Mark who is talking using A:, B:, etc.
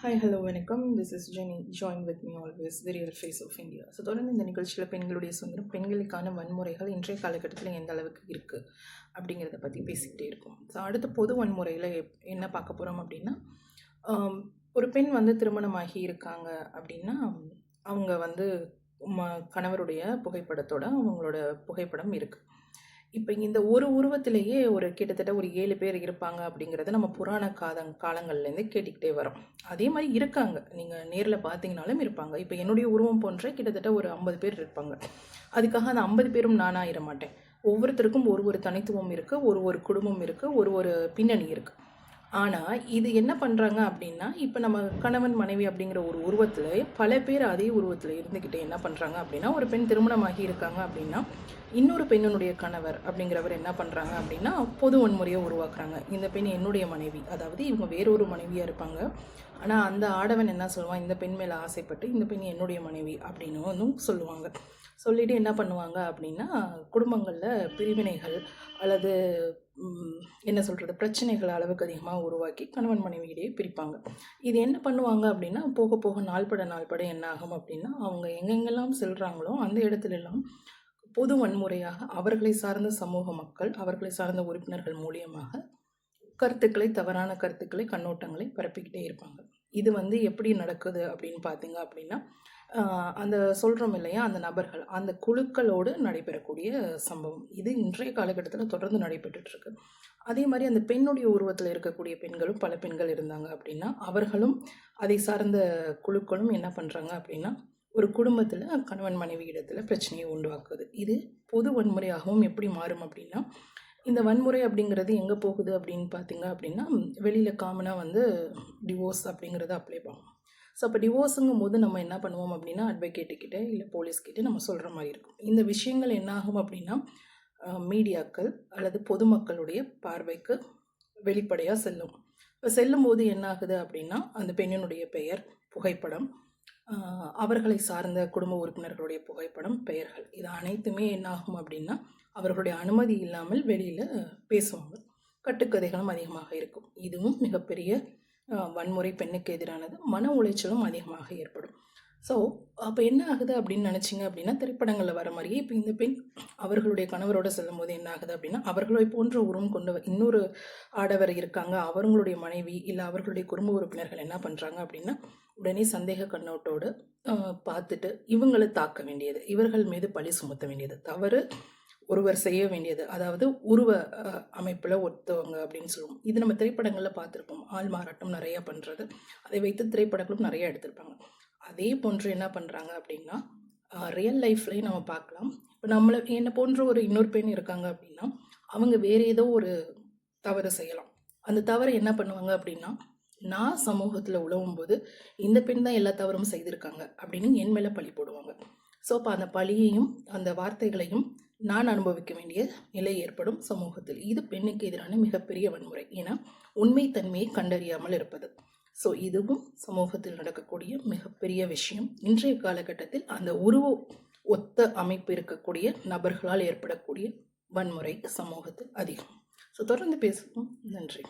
A: Hi hello வணக்கம். This is Jenny. Join with me always the real face of India. So தொடர்ந்து இந்த நிகழ்ச்சியில் பெண்களுடைய சுதந்திரம், பெண்களுக்கான வன்முறைகள் இன்றைய காலகட்டத்தில் எந்த அளவுக்கு இருக்குது அப்படிங்கிறத பற்றி பேசிக்கிட்டே இருக்கோம். ஸோ அடுத்த பொது வன்முறையில் என்ன பார்க்க போகிறோம் அப்படின்னா, ஒரு பெண் வந்து திருமணமாகி இருக்காங்க அப்படின்னா, அவங்க வந்து கணவருடைய புகைப்படத்தோட அவங்களோட புகைப்படம் இருக்குது. இப்போ இந்த ஒரு உருவத்திலேயே ஒரு கிட்டத்தட்ட ஒரு 7 பேர் இருப்பாங்க அப்படிங்கிறத நம்ம புராண காலங்கள்லேருந்து கேட்டுக்கிட்டே வரோம். அதே மாதிரி இருக்காங்க, நீங்கள் நேரில் பார்த்தீங்கனாலும் இருப்பாங்க. இப்போ என்னுடைய உருவம் போன்ற கிட்டத்தட்ட ஒரு 50 பேர் இருப்பாங்க. அதுக்காக அந்த 50 பேரும் நானாயிர மாட்டேன். ஒவ்வொருத்தருக்கும் ஒரு தனித்துவம் இருக்குது, ஒரு குடும்பம் இருக்குது, ஒரு பின்னணி இருக்குது. ஆனால் இது என்ன பண்ணுறாங்க அப்படின்னா, இப்போ நம்ம கணவன் மனைவி அப்படிங்கிற ஒரு உருவத்தில் பல பேர் அதே உருவத்தில் இருந்துக்கிட்டு என்ன பண்ணுறாங்க அப்படின்னா, ஒரு பெண் திருமணமாகி இருக்காங்க அப்படின்னா, இன்னொரு பெண்ணினுடைய கணவர் அப்படிங்கிறவர் என்ன பண்ணுறாங்க அப்படின்னா, பொது வன்முறையை உருவாக்குறாங்க. இந்த பெண் என்னுடைய மனைவி, அதாவது இவங்க வேறொரு மனைவியாக இருப்பாங்க. ஆனால் அந்த ஆடவன் என்ன சொல்லுவான், இந்த பெண் மேலே ஆசைப்பட்டு இந்த பெண் என்னுடைய மனைவி அப்படின்னு சொல்லுவாங்க. சொல்லிவிட்டு என்ன பண்ணுவாங்க அப்படின்னா, குடும்பங்களில் பிரிவினைகள் அல்லது என்ன சொல்கிறது, பிரச்சனைகள் அளவுக்கு அதிகமாக உருவாக்கி கணவன் மனைவியிடையே பிரிப்பாங்க. இது என்ன பண்ணுவாங்க அப்படின்னா, போக போக நாள்பட என்ன ஆகும் அப்படின்னா, அவங்க எங்கெங்கெல்லாம் செல்கிறாங்களோ அந்த இடத்துலெல்லாம் பொது வன்முறையாக அவர்களை சார்ந்த சமூக மக்கள், அவர்களை சார்ந்த உறுப்பினர்கள் மூலியமாக கருத்துக்களை, தவறான கருத்துக்களை, கண்ணோட்டங்களை பரப்பிக்கிட்டே இருப்பாங்க. இது எப்படி நடக்குது அப்படின்னு பார்த்தீங்க அப்படின்னா, அந்த சொல்கிறோம் இல்லையா, அந்த நபர்கள், அந்த குழுக்களோடு நடைபெறக்கூடிய சம்பவம். இது இன்றைய காலகட்டத்தில் தொடர்ந்து நடைபெற்றுட்ருக்கு. அதே மாதிரி அந்த பெண்ணுடைய உருவத்தில் இருக்கக்கூடிய பெண்களும் பல பெண்கள் இருந்தாங்க அப்படின்னா, அவர்களும் அதை சார்ந்த குழுக்களும் என்ன பண்ணுறாங்க அப்படின்னா, ஒரு குடும்பத்தில் கணவன் மனைவி இடத்துல பிரச்சனையை உண்டாக்குது. இது பொது வன்முறையாகவும் எப்படி மாறும் அப்படின்னா, இந்த வன்முறை அப்படிங்கிறது எங்கே போகுது அப்படின்னு பார்த்தீங்க அப்படின்னா, வெளியில் காமனாக டிவோர்ஸ் அப்படிங்கிறத அப்ளை பண்ணுவோம். ஸோ அப்போ டிவோர்ஸுங்கும் போது நம்ம என்ன பண்ணுவோம் அப்படின்னா, அட்வொகேட்டுக்கிட்ட இல்லை போலீஸ்கிட்ட நம்ம சொல்கிற மாதிரி இருக்கும். இந்த விஷயங்கள் என்ன ஆகும் அப்படின்னா, மீடியாக்கள் அல்லது பொதுமக்களுடைய பார்வைக்கு வெளிப்படையாக செல்லும். இப்போ செல்லும்போது என்ன ஆகுது அப்படின்னா, அந்த பெண்ணினுடைய பெயர், புகைப்படம், அவர்களை சார்ந்த குடும்ப உறுப்பினர்களுடைய புகைப்படம், பெயர்கள், இது அனைத்துமே என்ன ஆகும் அப்படின்னா, அவர்களுடைய அனுமதி இல்லாமல் வெளியில் பேசுவாங்க. கட்டுக்கதைகளும் அதிகமாக இருக்கும். இதுவும் மிகப்பெரிய வன்முறை, பெண்ணுக்கு எதிரானது. மன உளைச்சலும் அதிகமாக ஏற்படும். ஸோ அப்போ என்ன ஆகுது அப்படின்னு நினச்சிங்க அப்படின்னா, திரைப்படங்களில் வர மாதிரியே இப்போ இந்த பெண் அவர்களுடைய கணவரோடு செல்லும்போது என்ன ஆகுது அப்படின்னா, அவர்களை போன்ற உருவம் கொண்டு இன்னொரு ஆடவர் இருக்காங்க, அவர்களுடைய மனைவி இல்லை அவர்களுடைய குடும்ப உறுப்பினர்கள் என்ன பண்ணுறாங்க அப்படின்னா, உடனே சந்தேக கண்ணோட்டோடு பார்த்துட்டு இவங்களை தாக்க வேண்டியது, இவர்கள் மீது பழி சுமத்த வேண்டியது, தவறு ஒருவர் செய்ய வேண்டியது, அதாவது உருவ அமைப்பில் ஒத்தவங்க அப்படின்னு சொல்லுவோம். இது நம்ம திரைப்படங்களில் பார்த்துருப்போம். ஆள் மாறாட்டம் நிறையா பண்ணுறது, அதை வைத்து திரைப்படங்களும் நிறையா எடுத்திருப்பாங்க. அதே போன்று என்ன பண்ணுறாங்க அப்படின்னா, ரியல் லைஃப்லேயும் நம்ம பார்க்கலாம். இப்போ என்னை போன்ற ஒரு இன்னொரு பெண் இருக்காங்க அப்படின்னா, அவங்க வேறு ஏதோ ஒரு தவறு செய்யலாம். அந்த தவறை என்ன பண்ணுவாங்க அப்படின்னா, நான் சமூகத்தில் உழவும் போது இந்த பெண் தான் எல்லா தவறும் செய்திருக்காங்க அப்படின்னு என் மேலே பழி போடுவாங்க. ஸோ அப்போ அந்த பழியையும் அந்த வார்த்தைகளையும் நான் அனுபவிக்க வேண்டிய நிலை ஏற்படும் சமூகத்தில். இது பெண்ணுக்கு எதிரான மிகப்பெரிய வன்முறை. ஏன்னா உண்மைத்தன்மையை கண்டறியாமல் இருப்பது. ஸோ இதுவும் சமூகத்தில் நடக்கக்கூடிய மிகப்பெரிய விஷயம். இன்றைய காலகட்டத்தில் அந்த ஒத்த அமைப்பு இருக்கக்கூடிய நபர்களால் ஏற்படக்கூடிய வன்முறை சமூகத்தில் அதிகம். ஸோ தொடர்ந்து பேசுவோம். நன்றி.